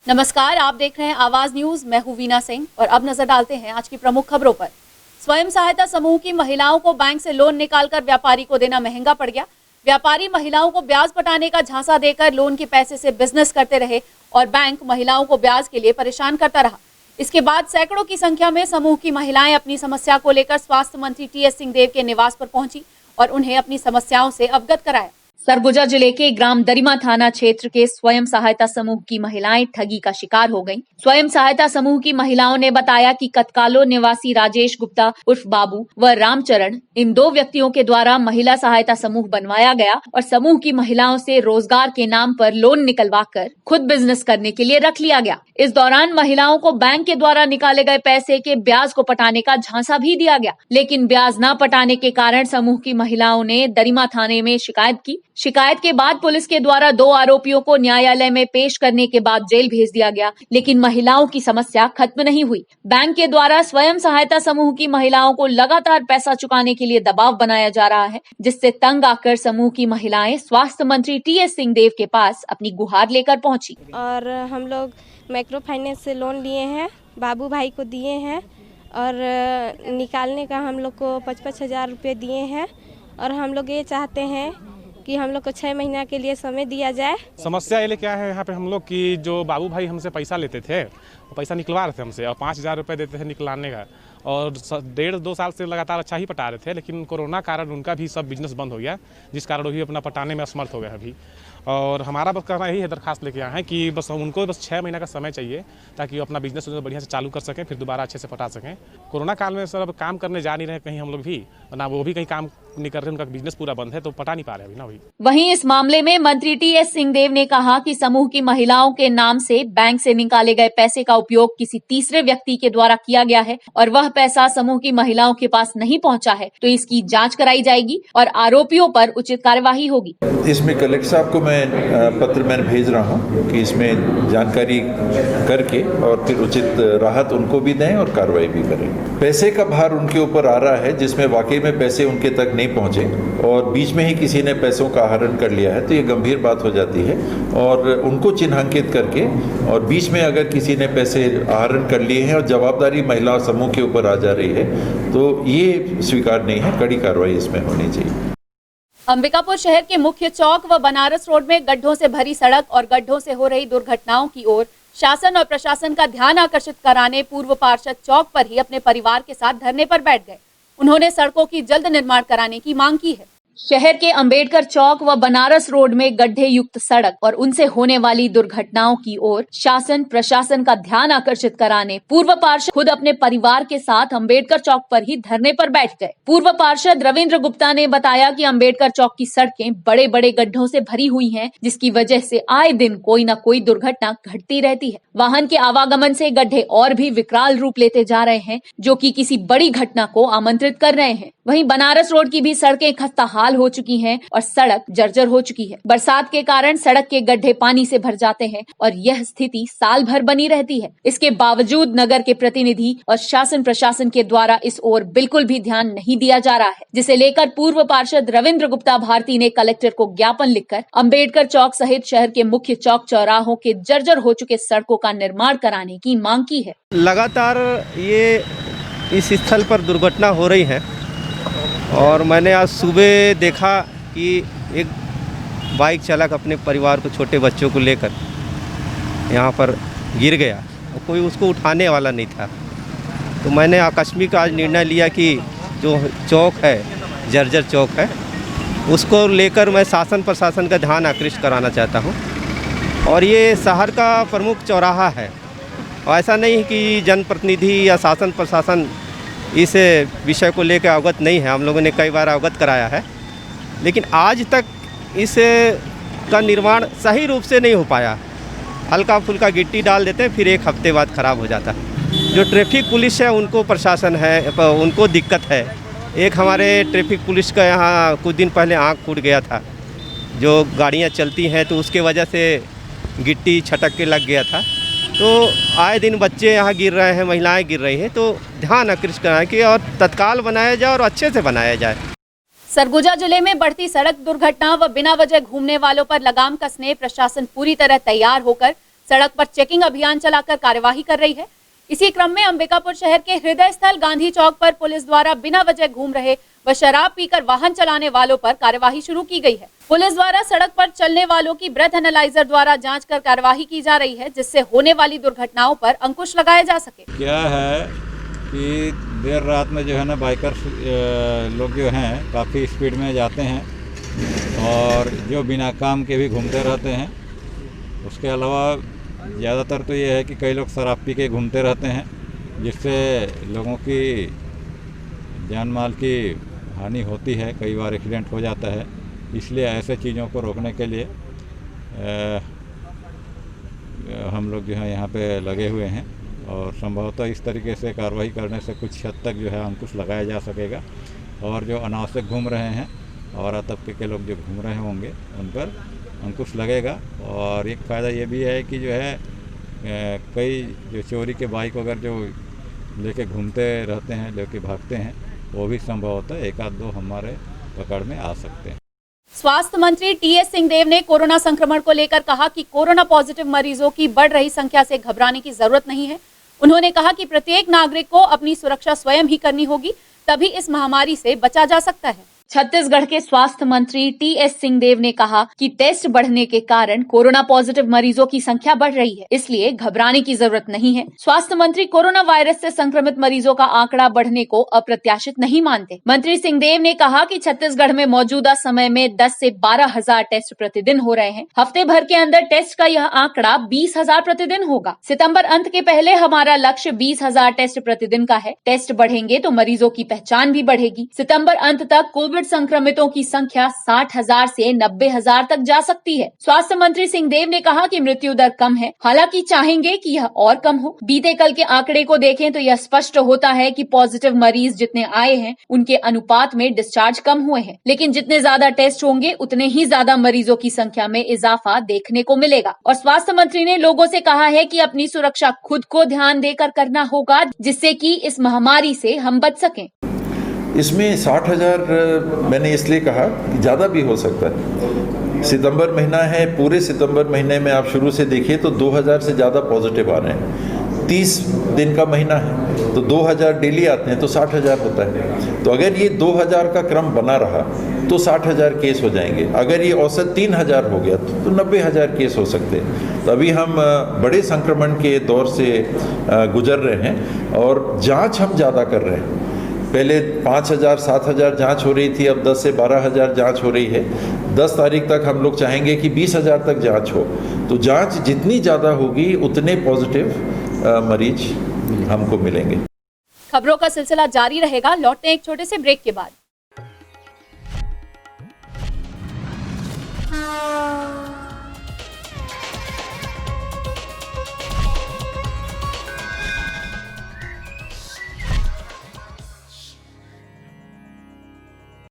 नमस्कार, आप देख रहे हैं आवाज न्यूज। मैं हूं वीना सिंह और अब नजर डालते हैं आज की प्रमुख खबरों पर। स्वयं सहायता समूह की महिलाओं को बैंक से लोन निकालकर व्यापारी को देना महंगा पड़ गया। व्यापारी महिलाओं को ब्याज पटाने का झांसा देकर लोन के पैसे से बिजनेस करते रहे और बैंक महिलाओं को ब्याज के लिए परेशान करता रहा। इसके बाद सैकड़ों की संख्या में समूह की महिलाएं अपनी समस्या को लेकर स्वास्थ्य मंत्री टीएस सिंहदेव के निवास पर पहुंची और उन्हें अपनी समस्याओं से अवगत कराया। सरगुजा जिले के ग्राम दरिमा थाना क्षेत्र के स्वयं सहायता समूह की महिलाएं ठगी का शिकार हो गईं। स्वयं सहायता समूह की महिलाओं ने बताया कि कतकालो निवासी राजेश गुप्ता उर्फ बाबू व रामचरण, इन दो व्यक्तियों के द्वारा महिला सहायता समूह बनवाया गया और समूह की महिलाओं से रोजगार के नाम पर लोन निकलवाकर खुद बिजनेस करने के लिए रख लिया गया। इस दौरान महिलाओं को बैंक के द्वारा निकाले गए पैसे के ब्याज को पटाने का झांसा भी दिया गया, लेकिन ब्याज न पटाने के कारण समूह की महिलाओं ने दरिमा थाने में शिकायत की। शिकायत के बाद पुलिस के द्वारा 2 आरोपियों को न्यायालय में पेश करने के बाद जेल भेज दिया गया, लेकिन महिलाओं की समस्या खत्म नहीं हुई। बैंक के द्वारा स्वयं सहायता समूह की महिलाओं को लगातार पैसा चुकाने के लिए दबाव बनाया जा रहा है, जिससे तंग आकर समूह की महिलाएं स्वास्थ्य मंत्री टीएस सिंहदेव के पास अपनी गुहार लेकर पहुंची। और हम लोग माइक्रो फाइनेंस से लोन लिए हैं, बाबू भाई को दिए हैं और निकालने का हम लोग को 55,000 रुपये दिए हैं और हम लोग ये चाहते हैं कि हम लोग को 6 महीना के लिए समय दिया जाए। समस्या ये क्या है यहाँ पे हम लोग की, जो बाबू भाई हमसे पैसा लेते थे, वो पैसा निकलवा रहे थे हमसे और 5,000 रुपये देते थे निकलाने का, और 1.5-2 साल से लगातार अच्छा ही पटा रहे थे, लेकिन कोरोना कारण उनका भी सब बिजनेस बंद हो गया, जिस कारण वो भी अपना पटाने में असमर्थ हो गया अभी। और हमारा बस कहना यही है, दरखास्त लेके आए हैं कि बस उनको 6 महीना का समय चाहिए ताकि वो अपना बिजनेस बढ़िया से चालू कर सकें, फिर दोबारा अच्छे से पटा सकें। कोरोना काल में सर अब काम करने जा नहीं रहे कहीं हम लोग भी, ना वो भी कहीं काम नहीं कर रहे, उनका बिजनेस पूरा बंद है, तो पटा नहीं पा रहे अभी ना। वहीं इस मामले में मंत्री टीएस सिंहदेव ने कहा कि समूह की महिलाओं के नाम से बैंक से निकाले गए पैसे का उपयोग किसी तीसरे व्यक्ति के द्वारा किया गया है और वह पैसा समूह की महिलाओं के पास नहीं पहुंचा है, तो इसकी जांच कराई जाएगी और आरोपियों पर उचित कार्यवाही होगी। इसमें कलेक्टर साहब को मैं पत्र मैंने भेज रहा हूं कि इसमें जानकारी करके और फिर उचित राहत उनको भी दें और कार्रवाई भी करें। पैसे का भार उनके ऊपर आ रहा है जिसमें वाकई में पैसे उनके तक नहीं पहुंचे और बीच में ही किसी ने पैसों का आहरण कर लिया है, तो ये गंभीर बात हो जाती है। और उनको चिन्हांकित करके और बीच में अगर किसी ने पैसे आहरण कर लिए हैं और जवाबदारी महिला समूह के ऊपर आ जा रही है, तो ये स्वीकार नहीं है, कड़ी कार्रवाई इसमें होनी चाहिए। अंबिकापुर शहर के मुख्य चौक व बनारस रोड में गड्ढों से भरी सड़क और गड्ढों से हो रही दुर्घटनाओं की ओर शासन और प्रशासन का ध्यान आकर्षित कराने पूर्व पार्षद चौक पर ही अपने परिवार के साथ धरने पर बैठ गए। उन्होंने सड़कों की जल्द निर्माण कराने की मांग की है। शहर के अंबेडकर चौक व बनारस रोड में गड्ढे युक्त सड़क और उनसे होने वाली दुर्घटनाओं की ओर शासन प्रशासन का ध्यान आकर्षित कराने पूर्व पार्षद खुद अपने परिवार के साथ अंबेडकर चौक पर ही धरने पर बैठ गए। पूर्व पार्षद रविंद्र गुप्ता ने बताया कि अंबेडकर चौक की सड़कें बड़े बड़े गड्ढों से भरी हुई हैं, जिसकी वजह से आए दिन कोई न कोई दुर्घटना घटती रहती है। वाहन के आवागमन से गड्ढे और भी विकराल रूप लेते जा रहे हैं, जो कि किसी बड़ी घटना को आमंत्रित कर रहे हैं। वहीं बनारस रोड की भी सड़कें खस्ता हाल हो चुकी हैं और सड़क जर्जर हो चुकी है। बरसात के कारण सड़क के गड्ढे पानी से भर जाते हैं और यह स्थिति साल भर बनी रहती है। इसके बावजूद नगर के प्रतिनिधि और शासन प्रशासन के द्वारा इस ओर बिल्कुल भी ध्यान नहीं दिया जा रहा है, जिसे लेकर पूर्व पार्षद रविंद्र गुप्ता भारती ने कलेक्टर को ज्ञापन लिखकर अंबेडकर चौक सहित शहर के मुख्य चौक चौराहों के जर्जर हो चुके सड़कों का निर्माण कराने की मांग की है। लगातार ये इस स्थल पर दुर्घटना हो रही है और मैंने आज सुबह देखा कि एक बाइक चालक अपने परिवार को, छोटे बच्चों को लेकर यहाँ पर गिर गया और कोई उसको उठाने वाला नहीं था। तो मैंने आकस्मिक आज निर्णय लिया कि जो चौक है, जर्जर चौक है, उसको लेकर मैं शासन प्रशासन का ध्यान आकृष्ट कराना चाहता हूँ। और ये शहर का प्रमुख चौराहा है और ऐसा नहीं कि जनप्रतिनिधि या शासन प्रशासन इस विषय को लेकर अवगत नहीं है। हम लोगों ने कई बार अवगत कराया है, लेकिन आज तक इस का निर्माण सही रूप से नहीं हो पाया। हल्का फुल्का गिट्टी डाल देते हैं, फिर एक हफ्ते बाद ख़राब हो जाता है। जो ट्रैफिक पुलिस है उनको प्रशासन है, उनको दिक्कत है। एक हमारे ट्रैफिक पुलिस का यहाँ कुछ दिन पहले आँख फूट गया था, जो गाड़ियाँ चलती हैं तो उसके वजह से गिट्टी छटक के लग गया था। तो आए दिन बच्चे यहाँ गिर रहे हैं, महिलाएं गिर रही हैं, तो ध्यान आकृष्ट कराएं कि और तत्काल बनाया जाए और अच्छे से बनाया जाए। सरगुजा जिले में बढ़ती सड़क दुर्घटना व बिना वजह घूमने वालों पर लगाम कसने प्रशासन पूरी तरह तैयार होकर सड़क पर चेकिंग अभियान चलाकर कार्यवाही कर रही है। इसी क्रम में अंबिकापुर शहर के हृदय स्थल गांधी चौक पर पुलिस द्वारा बिना वजह घूम रहे व शराब पीकर वाहन चलाने वालों पर कार्यवाही शुरू की गई है। पुलिस द्वारा सड़क पर चलने वालों की ब्रेथ एनालाइजर द्वारा जांच कर कार्यवाही की जा रही है, जिससे होने वाली दुर्घटनाओं पर अंकुश लगाया जा सके। क्या है कि देर रात में जो है ना बाइकर्स लोग जो हैं काफ़ी स्पीड में जाते हैं और जो बिना काम के भी घूमते रहते हैं। उसके अलावा ज़्यादातर तो ये है कि कई लोग शराब पी के घूमते रहते हैं, जिससे लोगों की जान माल की हानि होती है, कई बार एक्सीडेंट हो जाता है। इसलिए ऐसे चीज़ों को रोकने के लिए हम लोग जो है यहाँ पे लगे हुए हैं और संभवतः इस तरीके से कार्रवाई करने से कुछ हद तक जो है अंकुश लगाया जा सकेगा और जो अनावश्यक घूम रहे हैं और तबके के लोग जो घूम रहे होंगे उन पर अंकुश लगेगा। और एक फ़ायदा ये भी है कि जो है कई जो चोरी के बाइक वगैरह जो लेके घूमते रहते हैं, लेके भागते हैं, वो भी संभवतः एक आध दो हमारे पकड़ में आ सकते हैं। स्वास्थ्य मंत्री टीएस सिंहदेव ने कोरोना संक्रमण को लेकर कहा कि कोरोना पॉजिटिव मरीजों की बढ़ रही संख्या से घबराने की जरूरत नहीं है। उन्होंने कहा कि प्रत्येक नागरिक को अपनी सुरक्षा स्वयं ही करनी होगी, तभी इस महामारी से बचा जा सकता है। छत्तीसगढ़ के स्वास्थ्य मंत्री टीएस सिंहदेव ने कहा कि टेस्ट बढ़ने के कारण कोरोना पॉजिटिव मरीजों की संख्या बढ़ रही है, इसलिए घबराने की जरूरत नहीं है। स्वास्थ्य मंत्री कोरोना वायरस से संक्रमित मरीजों का आंकड़ा बढ़ने को अप्रत्याशित नहीं मानते। मंत्री सिंहदेव ने कहा कि छत्तीसगढ़ में मौजूदा समय में 10 से 12 हजार टेस्ट प्रतिदिन हो रहे हैं। हफ्ते भर के अंदर टेस्ट का यह आंकड़ा 20 हजार प्रतिदिन होगा। सितंबर अंत के पहले हमारा लक्ष्य 20 हजार टेस्ट प्रतिदिन का है। टेस्ट बढ़ेंगे तो मरीजों की पहचान भी बढ़ेगी। सितंबर अंत तक कोविड संक्रमितों की संख्या 60,000 से 90,000 तक जा सकती है। स्वास्थ्य मंत्री सिंहदेव ने कहा कि मृत्यु दर कम है, हालांकि चाहेंगे कि यह और कम हो। बीते कल के आंकड़े को देखें तो यह स्पष्ट होता है कि पॉजिटिव मरीज जितने आए हैं उनके अनुपात में डिस्चार्ज कम हुए हैं, लेकिन जितने ज्यादा टेस्ट होंगे उतने ही ज्यादा मरीजों की संख्या में इजाफा देखने को मिलेगा। और स्वास्थ्य मंत्री ने लोगों से कहा है कि अपनी सुरक्षा खुद को ध्यान देकर करना होगा, जिससे कि इस महामारी से हम बच सकें। इसमें 60,000 मैंने इसलिए कहा कि ज़्यादा भी हो सकता है। सितंबर महीना है, पूरे सितंबर महीने में आप शुरू से देखिए तो 2000 से ज़्यादा पॉजिटिव आ रहे हैं। 30 दिन का महीना है तो 2000 डेली आते हैं तो 60,000 होता है। तो अगर ये 2000 का क्रम बना रहा तो 60,000 केस हो जाएंगे। अगर ये औसत 3000 हो गया तो 90,000 केस हो सकते हैं। तो अभी हम बड़े संक्रमण के दौर से गुजर रहे हैं और जाँच हम ज़्यादा कर रहे हैं। पहले 5,000 7,000 जांच हो रही थी, अब 10 से 12,000 जांच हो रही है। 10 तारीख तक हम लोग चाहेंगे कि 20,000 तक जांच हो। तो जांच जितनी ज़्यादा होगी उतने पॉजिटिव मरीज हमको मिलेंगे। खबरों का सिलसिला जारी रहेगा। लौटते हैं एक छोटे से ब्रेक के बाद।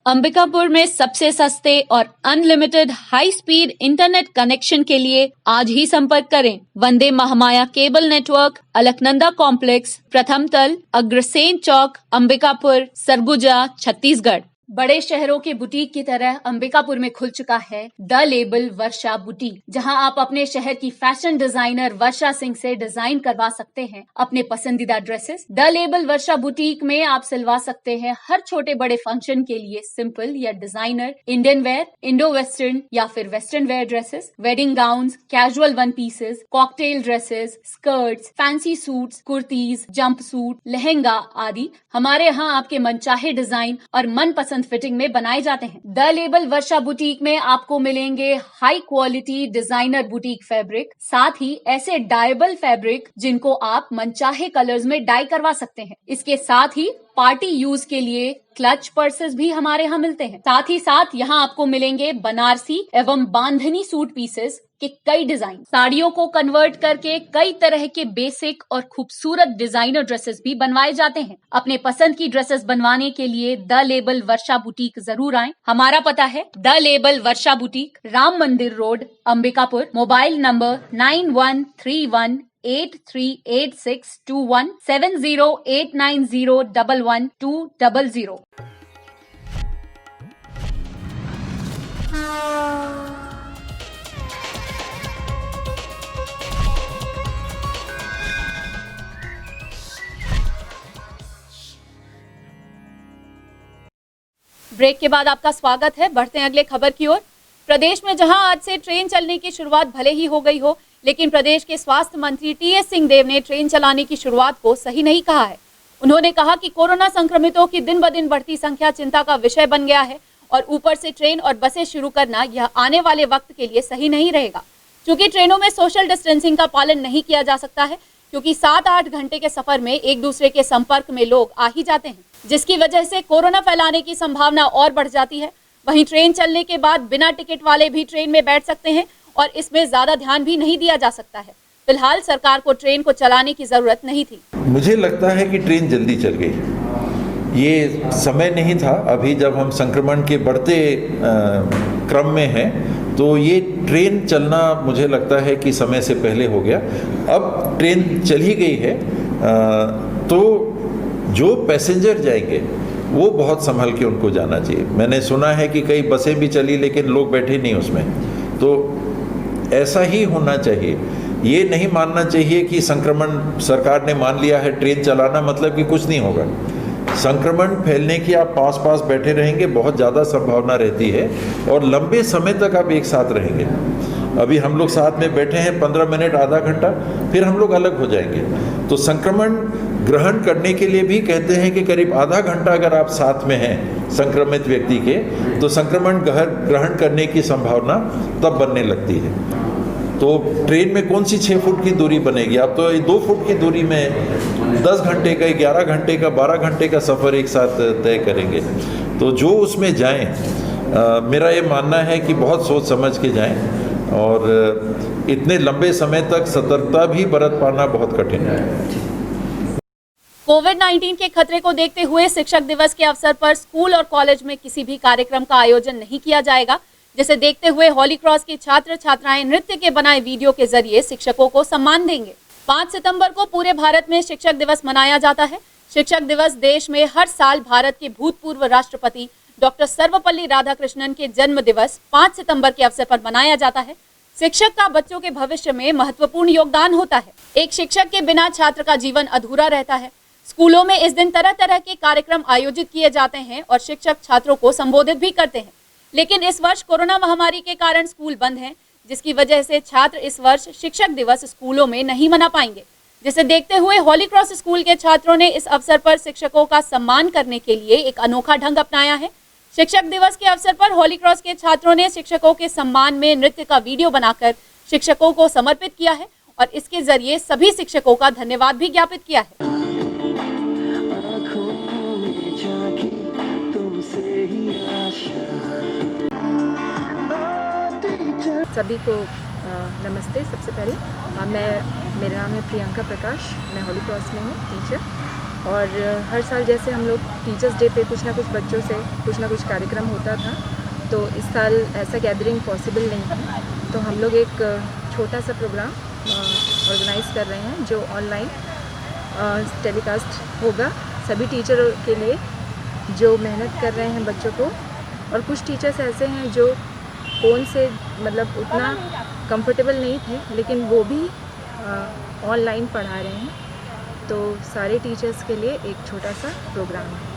अंबिकापुर में सबसे सस्ते और unlimited high speed internet connection के लिए आज ही संपर्क करें। Vande Mahamaya cable network, Alaknanda complex, प्रथम तल, अग्रसेन चौक, अंबिकापुर, सरगुजा, छत्तीसगढ़। बड़े शहरों के बुटीक की तरह अंबिकापुर में खुल चुका है द लेबल वर्षा बुटीक, जहां आप अपने शहर की फैशन डिजाइनर वर्षा सिंह से डिजाइन करवा सकते हैं अपने पसंदीदा dresses. The label Varsha boutique में आप सिलवा सकते हैं हर छोटे बड़े फंक्शन के लिए सिंपल या designer Indian wear, Indo western या फिर western wear dresses, wedding gowns, casual one pieces, cocktail dresses, skirts, fancy suits, kurtis, jump suit, lehenga आदि हमारे यहाँ आपके मनचाहे डिजाइन और मनपसंद फिटिंग में बनाए जाते हैं। द लेबल वर्षा बुटीक में आपको मिलेंगे high quality designer boutique fabric, साथ ही ऐसे डायबल फैब्रिक जिनको आप मनचाहे कलर्स में डाई करवा सकते हैं। इसके साथ ही पार्टी यूज के लिए क्लच पर्सेस भी हमारे यहाँ मिलते हैं। साथ ही साथ यहाँ आपको मिलेंगे बनारसी एवं बांधनी सूट पीसेस के कई डिजाइन। साड़ियों को कन्वर्ट करके कई तरह के बेसिक और खूबसूरत डिजाइनर ड्रेसेस भी बनवाए जाते हैं। अपने पसंद की ड्रेसेस बनवाने के लिए द लेबल वर्षा बुटीक जरूर आएं। हमारा पता है the label Varsha boutique, Ram Mandir road, Ambikapur. Mobile number 9131 838621 7089011200। Break के बाद आपका स्वागत है। बढ़ते हैं अगले खबर की ओर। प्रदेश में जहां आज से ट्रेन चलने की शुरुआत भले ही हो गई हो, लेकिन प्रदेश के स्वास्थ्य मंत्री टीएस सिंहदेव ने ट्रेन चलाने की शुरुआत को सही नहीं कहा है। उन्होंने कहा कि कोरोना संक्रमितों की दिन ब दिन बढ़ती संख्या चिंता का विषय बन गया है और ऊपर से ट्रेन और बसें शुरू करना यह आने वाले वक्त के लिए सही नहीं रहेगा। चूंकि ट्रेनों में सोशल डिस्टेंसिंग का पालन नहीं किया जा सकता है, क्योंकि 7-8 घंटे के सफर में एक दूसरे के संपर्क में लोग आ ही जाते हैं, जिसकी वजह से कोरोना फैलाने की संभावना और बढ़ जाती है। वहीं ट्रेन चलने के बाद बिना टिकट वाले भी ट्रेन में बैठ सकते हैं और इसमें ज्यादा ध्यान भी नहीं दिया जा सकता है। फिलहाल सरकार को ट्रेन को चलाने की जरूरत नहीं थी। मुझे लगता है कि ट्रेन जल्दी चल गई। ये समय नहीं था। अभी जब हम संक्रमण के बढ़ते क्रम में हैं, तो ये ट्रेन चलना मुझे लगता है कि समय से पहले हो गया। अब ट्रेन चल ही गई है, तो जो पैसेंजर जाएंगे वो बहुत संभल के उनको जाना चाहिए। मैंने सुना है कि कई बसें भी चली लेकिन लोग बैठे नहीं उसमें, तो ऐसा ही होना चाहिए। ये नहीं मानना चाहिए कि संक्रमण सरकार ने मान लिया है, ट्रेन चलाना मतलब कि कुछ नहीं होगा। संक्रमण फैलने की आप पास पास बैठे रहेंगे, बहुत ज़्यादा संभावना रहती है और लंबे समय तक आप एक साथ रहेंगे। अभी हम लोग साथ में बैठे हैं 15 मिनट, आधा घंटा, फिर हम लोग अलग हो जाएंगे। तो संक्रमण ग्रहण करने के लिए भी कहते हैं कि करीब आधा घंटा अगर आप साथ में हैं संक्रमित व्यक्ति के, तो संक्रमण ग्रहण करने की संभावना तब बनने लगती है। तो ट्रेन में कौन सी 6 फुट की दूरी बनेगी? आप तो 2 फुट की दूरी में 10 घंटे का, 11 घंटे का, 12 घंटे का सफ़र एक साथ तय करेंगे। तो जो उसमें जाएं, मेरा ये मानना है कि बहुत सोच समझ के जाएं और इतने लंबे समय तक सतर्कता भी बरत पाना बहुत कठिन है। कोविड-19 के खतरे को देखते हुए शिक्षक दिवस के अवसर पर स्कूल और कॉलेज में किसी भी कार्यक्रम का आयोजन नहीं किया जाएगा, जिसे देखते हुए हॉली क्रॉस के छात्र छात्राएं नृत्य के बनाए वीडियो के जरिए शिक्षकों को सम्मान देंगे। 5 सितंबर को पूरे भारत में शिक्षक दिवस मनाया जाता है। शिक्षक दिवस देश में हर साल भारत के भूतपूर्व राष्ट्रपति डॉक्टर सर्वपल्ली राधाकृष्णन के जन्म दिवस 5 सितंबर के अवसर पर मनाया जाता है। शिक्षक का बच्चों के भविष्य में महत्वपूर्ण योगदान होता है। एक शिक्षक के बिना छात्र का जीवन अधूरा रहता है। स्कूलों में इस दिन तरह तरह के कार्यक्रम आयोजित किए जाते हैं और शिक्षक छात्रों को संबोधित भी करते हैं, लेकिन इस वर्ष कोरोना महामारी के कारण स्कूल बंद हैं, जिसकी वजह से छात्र इस वर्ष शिक्षक दिवस स्कूलों में नहीं मना पाएंगे। जिसे देखते हुए हॉली क्रॉस स्कूल के छात्रों ने इस अवसर पर शिक्षकों का सम्मान करने के लिए एक अनोखा ढंग अपनाया है। शिक्षक दिवस के अवसर पर हॉली क्रॉस के छात्रों ने शिक्षकों के सम्मान में नृत्य का वीडियो बनाकर शिक्षकों को समर्पित किया है और इसके जरिए सभी शिक्षकों का धन्यवाद भी ज्ञापित किया है। सभी को नमस्ते। सबसे पहले मेरा नाम है प्रियंका प्रकाश, मैं हॉली क्रॉस में हूँ टीचर। और हर साल जैसे हम लोग टीचर्स डे पे कुछ ना कुछ बच्चों से कुछ ना कुछ कार्यक्रम होता था, तो इस साल ऐसा गैदरिंग पॉसिबल नहीं था, तो हम लोग एक छोटा सा प्रोग्राम ऑर्गेनाइज़ कर रहे हैं जो ऑनलाइन टेलीकास्ट होगा सभी टीचरों के लिए जो मेहनत कर रहे हैं बच्चों को। और कुछ टीचर्स ऐसे हैं जो फ़ोन से मतलब उतना कंफर्टेबल नहीं थे, लेकिन वो भी ऑनलाइन पढ़ा रहे हैं, तो सारे टीचर्स के लिए एक छोटा सा प्रोग्राम है।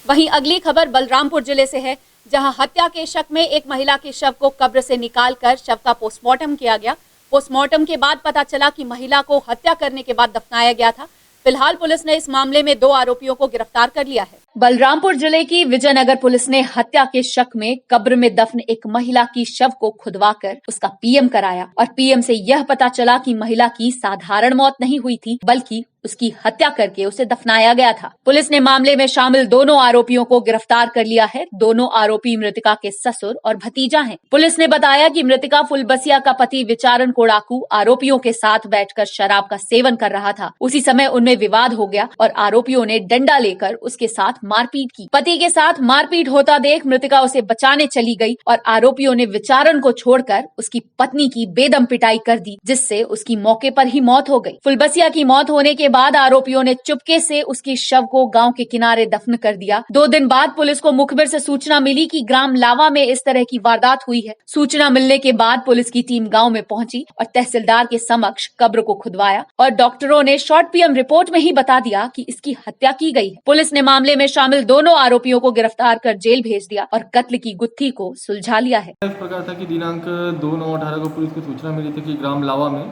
वहीं अगली खबर बलरामपुर जिले से है, जहां हत्या के शक में एक महिला के शव को कब्र से निकालकर शव का पोस्टमार्टम किया गया। पोस्टमार्टम के बाद पता चला कि महिला को हत्या करने के बाद दफनाया गया था। फिलहाल पुलिस ने इस मामले में 2 आरोपियों को गिरफ्तार कर लिया है। बलरामपुर जिले की विजयनगर पुलिस ने हत्या के शक में कब्र में दफन एक महिला की शव को खुदवाकर उसका पीएम कराया और पीएम से यह पता चला कि महिला की साधारण मौत नहीं हुई थी, बल्कि उसकी हत्या करके उसे दफनाया गया था। पुलिस ने मामले में शामिल दोनों आरोपियों को गिरफ्तार कर लिया है। दोनों आरोपी मृतका के ससुर और भतीजा हैं। पुलिस ने बताया कि मृतका फुलबसिया का पति विचारण कोड़ाकू आरोपियों के साथ बैठकर शराब का सेवन कर रहा था। उसी समय उनमें विवाद हो गया और आरोपियों ने डंडा लेकर उसके साथ मारपीट की। पति के साथ मारपीट होता देख मृतका उसे बचाने चली गई और आरोपियों ने विचारण को छोड़कर उसकी पत्नी की बेदम पिटाई कर दी, जिससे उसकी मौके पर ही मौत हो गई। फुलबसिया की मौत होने के बाद आरोपियों ने चुपके से उसके शव को गांव के किनारे दफन कर दिया। 2 दिन बाद पुलिस को मुखबिर से सूचना मिली कि ग्राम लावा में इस तरह की वारदात हुई है। सूचना मिलने के बाद पुलिस की टीम गांव में पहुंची और तहसीलदार के समक्ष कब्र को खुदवाया और डॉक्टरों ने शॉर्ट पीएम रिपोर्ट में ही बता दिया कि इसकी हत्या की गई है। पुलिस ने मामले में शामिल दोनों आरोपियों को गिरफ्तार कर जेल भेज दिया और कत्ल की गुत्थी को सुलझा लिया है। इस प्रकार था कि दिनांक 2/9/18 को पुलिस को सूचना मिली थी कि ग्राम लावा में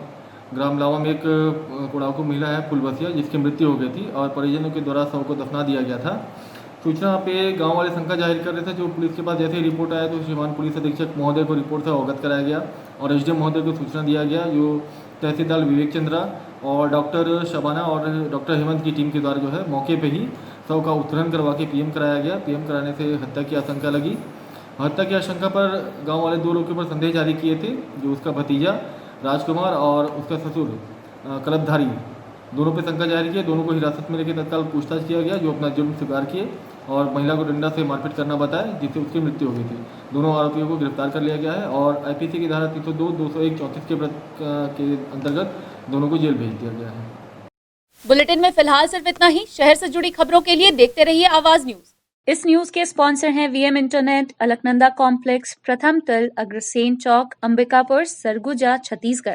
एक कुड़ाकू महिला है फुलबसिया, जिसकी मृत्यु हो गई थी और परिजनों के द्वारा शव को दफना दिया गया था। सूचना पे गांव वाले शंका जाहिर कर रहे थे। जो पुलिस के पास जैसे ही रिपोर्ट आया तो श्रीमान पुलिस अधीक्षक महोदय को रिपोर्ट से अवगत कराया गया और एसडीएम महोदय को सूचना दिया गया, जो तहसीलदार विवेक चंद्रा और डॉक्टर शबाना और डॉक्टर हेमंत की टीम के द्वारा जो है मौके पे ही शव का उत्खनन करवा के पीएम कराया गया। पीएम कराने से हत्या की आशंका लगी। हत्या की आशंका पर गांव वाले 2 लोगों के ऊपर संदेह जारी किए थे, जो उसका भतीजा राजकुमार और उसका ससुर कलपधारी, दोनों पे शंका जाहिर किए। दोनों को हिरासत में लेकर तत्काल पूछताछ किया गया, जो अपना जुर्म स्वीकार किए और महिला को डंडा से मारपीट करना बताया, जिससे उसकी मृत्यु हो गई थी। दोनों आरोपियों को गिरफ्तार कर लिया गया है और आईपीसी की धारा 302, 201, 34 के अंतर्गत दोनों को जेल भेज दिया गया है। बुलेटिन में फिलहाल सिर्फ इतना ही। शहर से जुड़ी खबरों के लिए देखते रहिए आवाज न्यूज। इस न्यूज के स्पॉन्सर हैं वीएम इंटरनेट, अलकनंदा कॉम्प्लेक्स, प्रथम तल, अग्रसेन चौक, अंबिकापुर, सरगुजा, छत्तीसगढ़।